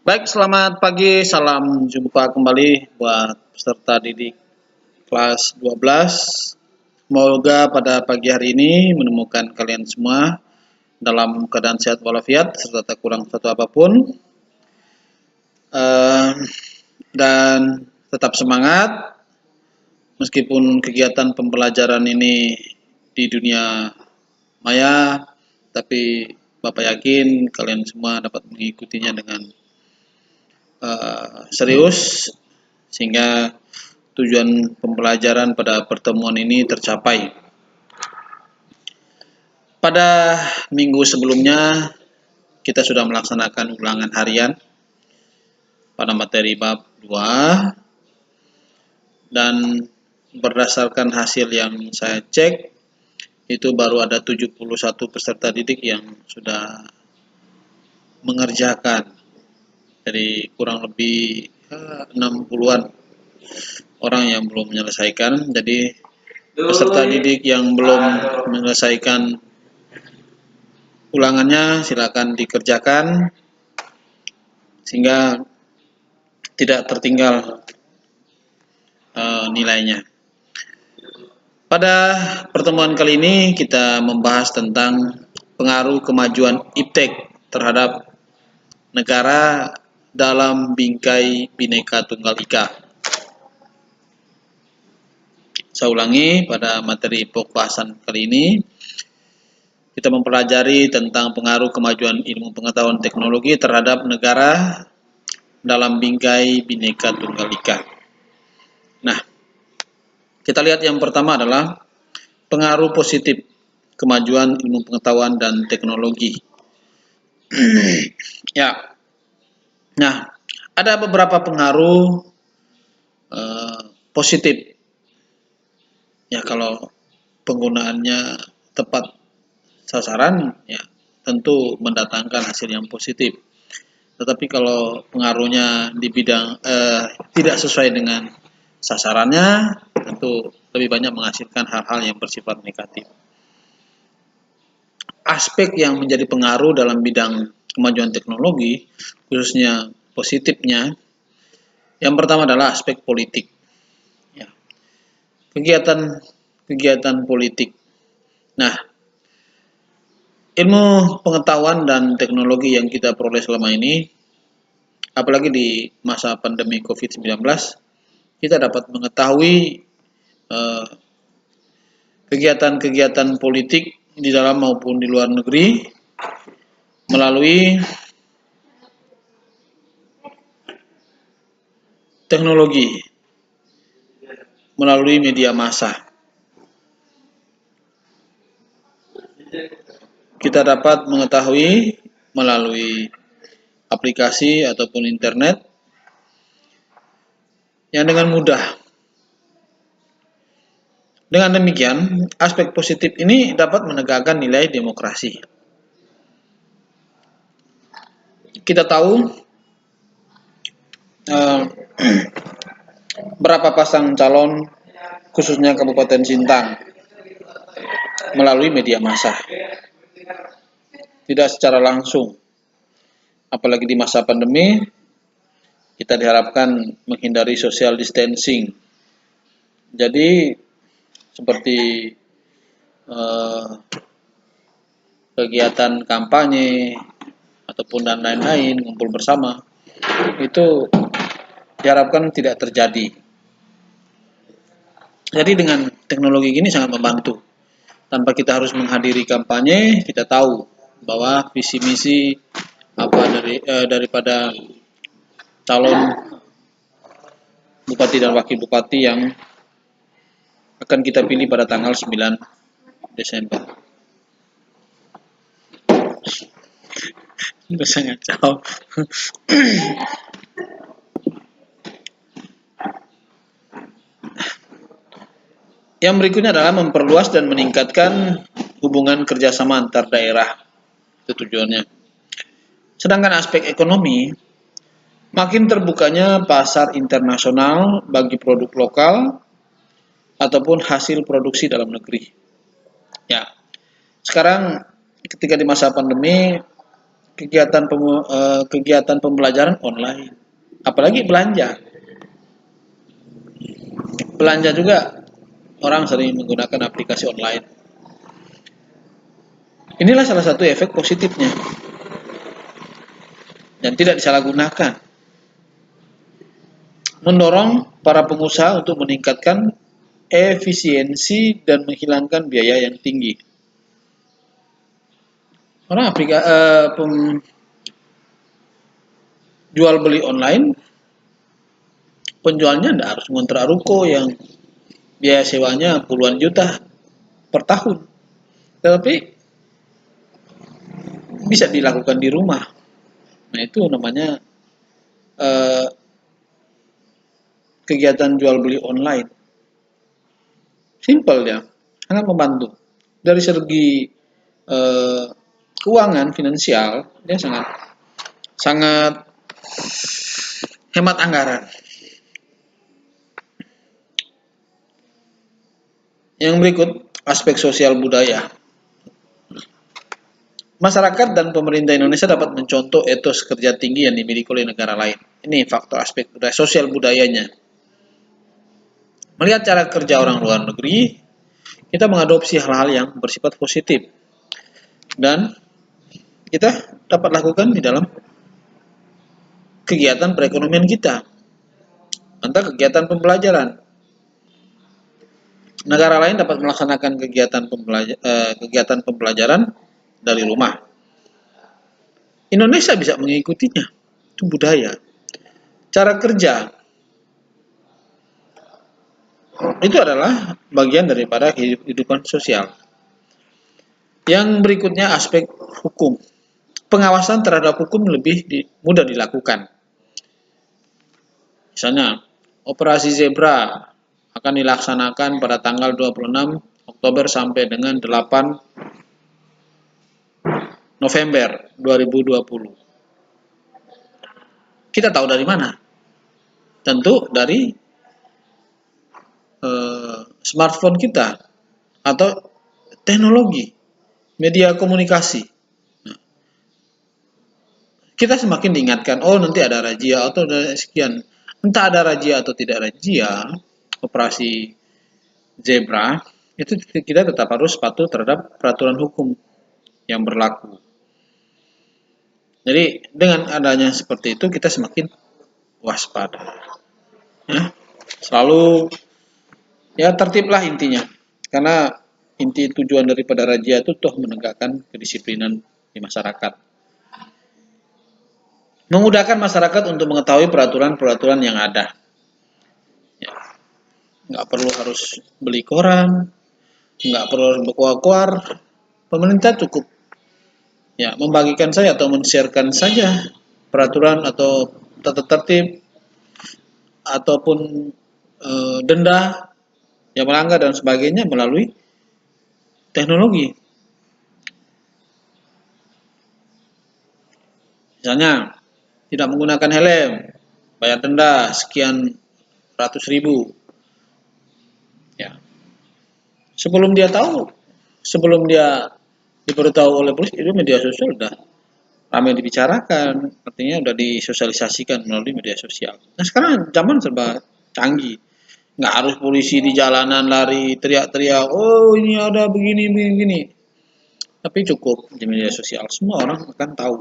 Baik, selamat pagi, salam jumpa kembali buat peserta didik kelas 12. Semoga pada pagi hari ini menemukan kalian semua dalam keadaan sehat walafiat serta tak kurang satu apapun. Dan tetap semangat meskipun kegiatan pembelajaran ini di dunia maya, tapi Bapak yakin kalian semua dapat mengikutinya dengan serius sehingga tujuan pembelajaran pada pertemuan ini tercapai. Pada minggu sebelumnya kita sudah melaksanakan ulangan harian pada materi bab 2 dan berdasarkan hasil yang saya cek itu baru ada 71 peserta didik yang sudah mengerjakan, dari kurang lebih 60-an orang yang belum menyelesaikan. Jadi peserta didik yang belum menyelesaikan ulangannya silakan dikerjakan sehingga tidak tertinggal nilainya. Pada pertemuan kali ini kita membahas tentang pengaruh kemajuan iptek terhadap negara dalam bingkai Bhinneka Tunggal Ika. Saya ulangi, pada materi pembahasan kali ini kita mempelajari tentang pengaruh kemajuan ilmu pengetahuan teknologi terhadap negara dalam bingkai Bhinneka Tunggal Ika. Nah, kita lihat yang pertama adalah pengaruh positif kemajuan ilmu pengetahuan dan teknologi. Ya, nah ada beberapa pengaruh positif. Ya, kalau penggunaannya tepat sasaran, ya tentu mendatangkan hasil yang positif. Tetapi kalau pengaruhnya di bidang tidak sesuai dengan sasarannya, tentu lebih banyak menghasilkan hal-hal yang bersifat negatif. Aspek yang menjadi pengaruh dalam bidang kemajuan teknologi, khususnya positifnya, yang pertama adalah aspek politik. Ya. Kegiatan politik. Nah, ilmu pengetahuan dan teknologi yang kita peroleh selama ini, apalagi di masa pandemi COVID-19, kita dapat mengetahui kegiatan-kegiatan politik di dalam maupun di luar negeri melalui teknologi, melalui media massa. Kita dapat mengetahui melalui aplikasi ataupun internet yang dengan mudah. Dengan demikian, aspek positif ini dapat menegakkan nilai demokrasi. Kita tahu berapa pasang calon khususnya Kabupaten Sintang melalui media massa. Tidak secara langsung. Apalagi di masa pandemi, kita diharapkan menghindari social distancing. Jadi seperti kegiatan kampanye ataupun dan lain-lain, ngumpul bersama, itu diharapkan tidak terjadi. Jadi dengan teknologi ini sangat membantu. Tanpa kita harus menghadiri kampanye, kita tahu bahwa visi misi daripada calon bupati dan wakil bupati yang akan kita pilih pada tanggal 9 Desember. Itu sangat jauh. Yang berikutnya adalah memperluas dan meningkatkan hubungan kerjasama antar daerah. Itu tujuannya. Sedangkan aspek ekonomi, makin terbukanya pasar internasional bagi produk lokal ataupun hasil produksi dalam negeri. Ya, sekarang ketika di masa pandemi, kegiatan pembelajaran online, apalagi belanja. Belanja juga orang sering menggunakan aplikasi online. Inilah salah satu efek positifnya dan tidak disalahgunakan. Mendorong para pengusaha untuk meningkatkan efisiensi dan menghilangkan biaya yang tinggi. Orang jual beli online, penjualnya tidak harus ngontrak ruko yang biaya sewanya puluhan juta per tahun, tetapi bisa dilakukan di rumah. Nah, itu namanya kegiatan jual beli online. Simple ya, sangat membantu. Dari segi keuangan finansial, dia sangat sangat hemat anggaran. Yang berikut, aspek sosial budaya. Masyarakat dan pemerintah Indonesia dapat mencontoh etos kerja tinggi yang dimiliki oleh negara lain. Ini faktor aspek budaya, sosial budayanya. Melihat cara kerja orang luar negeri, kita mengadopsi hal-hal yang bersifat positif. Dan kita dapat lakukan di dalam kegiatan perekonomian kita. Entah kegiatan pembelajaran. Negara lain dapat melaksanakan kegiatan pembelajaran dari rumah. Indonesia bisa mengikutinya. Itu budaya. Cara kerja itu adalah bagian daripada kehidupan sosial. Yang berikutnya aspek hukum. Pengawasan terhadap hukum lebih mudah dilakukan. Misalnya, operasi Zebra akan dilaksanakan pada tanggal 26 Oktober sampai dengan 8 November 2020. Kita tahu dari mana? Tentu dari smartphone kita atau teknologi, media komunikasi. Nah, kita semakin diingatkan, oh nanti ada razia atau ada sekian. Entah ada razia atau tidak razia, operasi Zebra, itu kita tetap harus patuh terhadap peraturan hukum yang berlaku. Jadi dengan adanya seperti itu kita semakin waspada. Ya, selalu ya tertiblah intinya. Karena inti tujuan daripada razia itu toh menegakkan kedisiplinan di masyarakat. Memudahkan masyarakat untuk mengetahui peraturan-peraturan yang ada. Ya, nggak perlu harus beli koran, nggak perlu harus berkuar-kuar. Pemerintah cukup ya membagikan saja atau men-sharekan saja peraturan atau tata tertib ataupun denda yang melanggar dan sebagainya melalui teknologi. Misalnya tidak menggunakan helm, bayar denda sekian ratus ribu. Ya, sebelum dia tahu, sebelum dia diberitahu oleh polisi, itu media sosial sudah ramai dibicarakan, artinya sudah disosialisasikan melalui media sosial. Nah sekarang zaman serba canggih, nggak harus polisi di jalanan lari teriak-teriak, oh ini ada begini begini, tapi cukup di media sosial, semua orang akan tahu.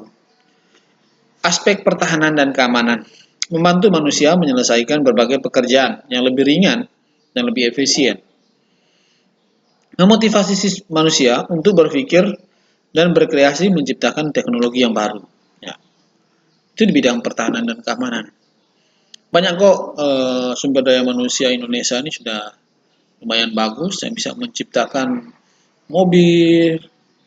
Aspek pertahanan dan keamanan membantu manusia menyelesaikan berbagai pekerjaan yang lebih ringan dan lebih efisien. Memotivasi manusia untuk berpikir dan berkreasi menciptakan teknologi yang baru. Ya, itu di bidang pertahanan dan keamanan. Banyak kok sumber daya manusia Indonesia ini sudah lumayan bagus yang bisa menciptakan mobil,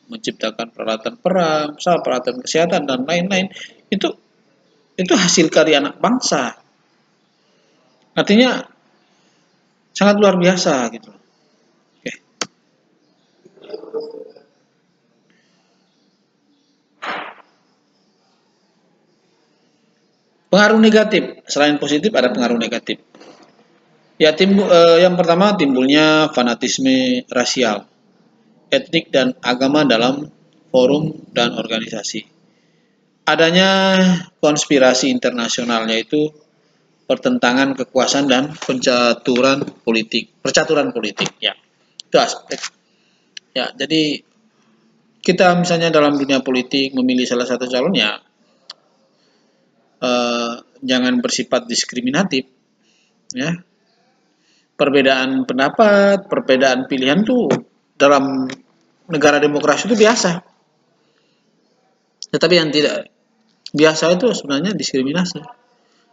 menciptakan peralatan perang, peralatan kesehatan dan lain-lain. Itu hasil karya anak bangsa. Artinya sangat luar biasa gitu. Oke. Pengaruh negatif, selain positif ada pengaruh negatif. Ya, yang pertama timbulnya fanatisme rasial, etnik dan agama dalam forum dan organisasi. adanya konspirasi internasional, yaitu pertentangan kekuasaan dan percaturan politik ya. Itu aspek. Ya, jadi kita misalnya dalam dunia politik memilih salah satu calon ya, jangan bersifat diskriminatif ya. Perbedaan pendapat, perbedaan pilihan tuh dalam negara demokrasi itu biasa. Tetapi yang tidak biasa itu sebenarnya diskriminasi.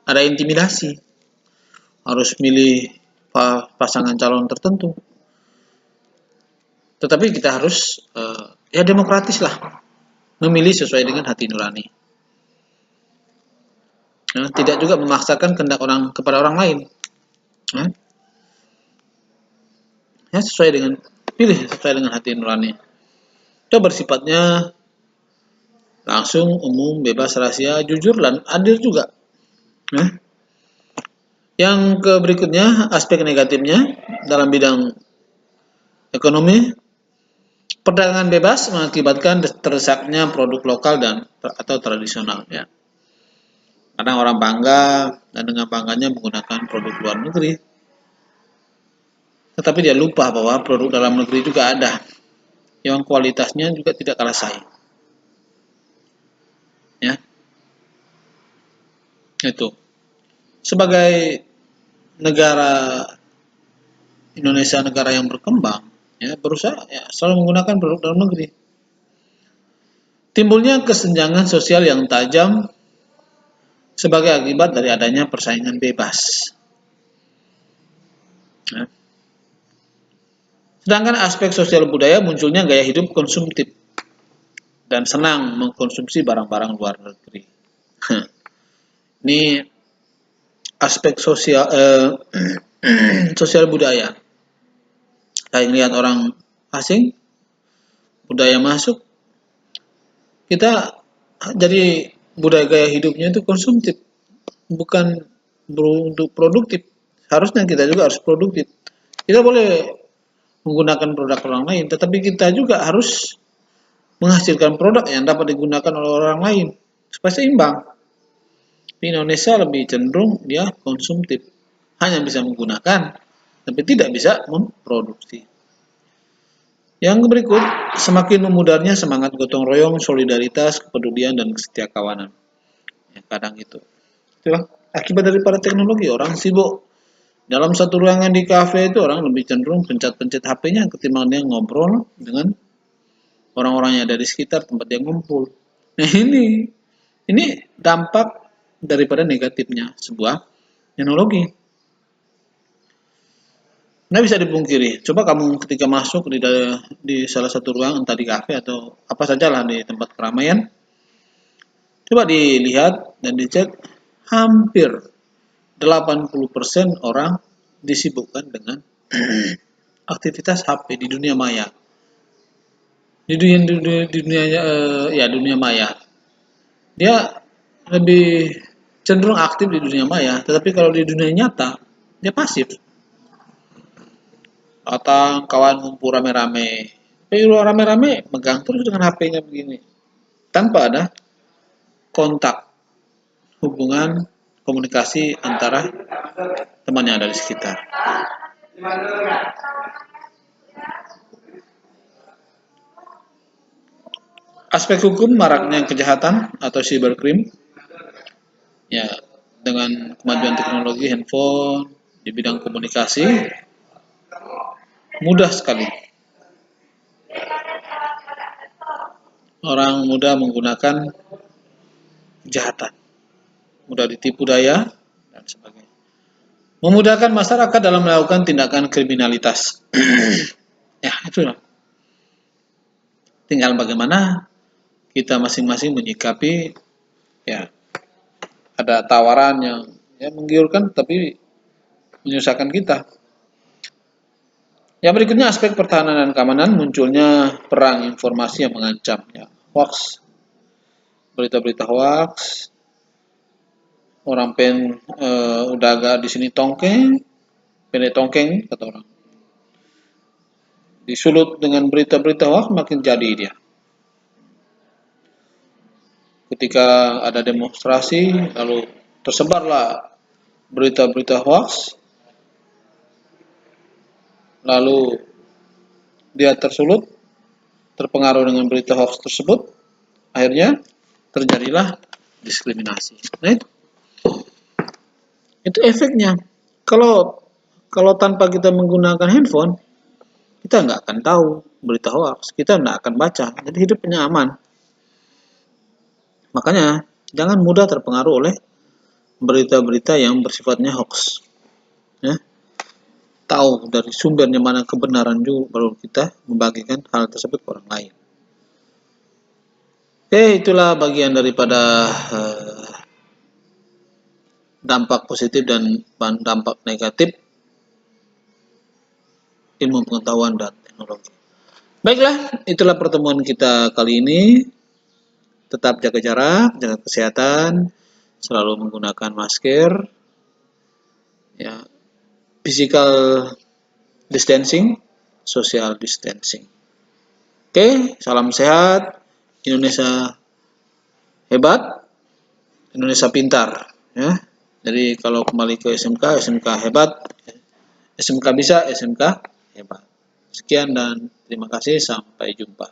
Ada intimidasi. Harus milih pasangan calon tertentu. Tetapi kita harus ya demokratis lah, memilih sesuai dengan hati nurani. Ya, tidak juga memaksakan kehendak kepada orang lain. Ya, pilih sesuai dengan hati nurani. Itu bersifatnya langsung, umum, bebas, rahasia, jujur, dan adil juga. Yang berikutnya, aspek negatifnya dalam bidang ekonomi, perdagangan bebas mengakibatkan tersaknya produk lokal atau tradisional. Ya. Kadang orang bangga dan dengan bangganya menggunakan produk luar negeri. Tetapi dia lupa bahwa produk dalam negeri juga ada yang kualitasnya juga tidak kalah saing. Ya. Itu. Sebagai negara Indonesia, negara yang berkembang, ya, berusaha ya, selalu menggunakan produk dalam negeri. Timbulnya kesenjangan sosial yang tajam sebagai akibat dari adanya persaingan bebas. Ya. Sedangkan aspek sosial budaya munculnya gaya hidup konsumtif dan senang mengkonsumsi barang-barang luar negeri. Ini aspek sosial sosial budaya. Saya lihat orang asing, budaya masuk, kita jadi budaya gaya hidupnya itu konsumtif, bukan produktif. Harusnya kita juga harus produktif. Kita boleh menggunakan produk orang lain, tetapi kita juga harus menghasilkan produk yang dapat digunakan oleh orang lain supaya seimbang. Di Indonesia lebih cenderung dia konsumtif, hanya bisa menggunakan, tapi tidak bisa memproduksi. Yang berikut, semakin memudarnya semangat gotong royong, solidaritas, kepedulian, dan kesetiakawanan. Ya, kadang itulah akibat daripada teknologi. Orang sibuk dalam satu ruangan di kafe itu, orang lebih cenderung pencet-pencet HP-nya ketimbang dia ngobrol dengan orang-orang yang ada di sekitar tempat dia ngumpul. Nah, ini dampak daripada negatifnya sebuah teknologi. Nggak bisa dipungkiri. Coba kamu ketika masuk di salah satu ruang, entah di kafe atau apa sajalah di tempat keramaian, coba dilihat dan dicek, hampir 80% orang disibukkan dengan aktivitas HP di dunia maya. Di dunia maya. Dia lebih cenderung aktif di dunia maya, tetapi kalau di dunia nyata, dia pasif. Datang kawan ngumpul rame-rame, tapi rame-rame megang terus dengan HP-nya begini, tanpa ada kontak, hubungan, komunikasi antara teman yang ada di sekitar. Aspek hukum, maraknya kejahatan atau cybercrime, ya, dengan kemajuan teknologi handphone di bidang komunikasi mudah sekali orang mudah menggunakan kejahatan, mudah ditipu daya dan sebagainya. Memudahkan masyarakat dalam melakukan tindakan kriminalitas. Ya, itulah. Tinggal bagaimana kita masing-masing menyikapi, ya, ada tawaran yang menggiurkan tapi menyusahkan kita. Yang berikutnya aspek pertahanan dan keamanan, munculnya perang informasi yang mengancam, ya, hoax, berita-berita hoax, orang udah agak di sini pendek tongkeng kata orang, disulut dengan berita-berita hoax makin jadi dia. ketika ada demonstrasi, lalu tersebarlah berita-berita hoax, lalu dia terpengaruh dengan berita hoax tersebut, akhirnya terjadilah diskriminasi. Nah, itu efeknya. Kalau tanpa kita menggunakan handphone, kita nggak akan tahu berita hoax, kita nggak akan baca, jadi hidupnya aman. Makanya jangan mudah terpengaruh oleh berita-berita yang bersifatnya hoax. Ya. Tahu dari sumbernya mana kebenaran juga baru kita membagikan hal tersebut ke orang lain. Oke, itulah bagian daripada dampak positif dan dampak negatif ilmu pengetahuan dan teknologi. Baiklah, itulah pertemuan kita kali ini. Tetap jaga jarak, jaga kesehatan, selalu menggunakan masker, ya, physical distancing, social distancing. Oke, salam sehat, Indonesia hebat, Indonesia pintar, ya. Jadi kalau kembali ke SMK, SMK hebat, SMK bisa, SMK hebat. Sekian dan terima kasih, sampai jumpa.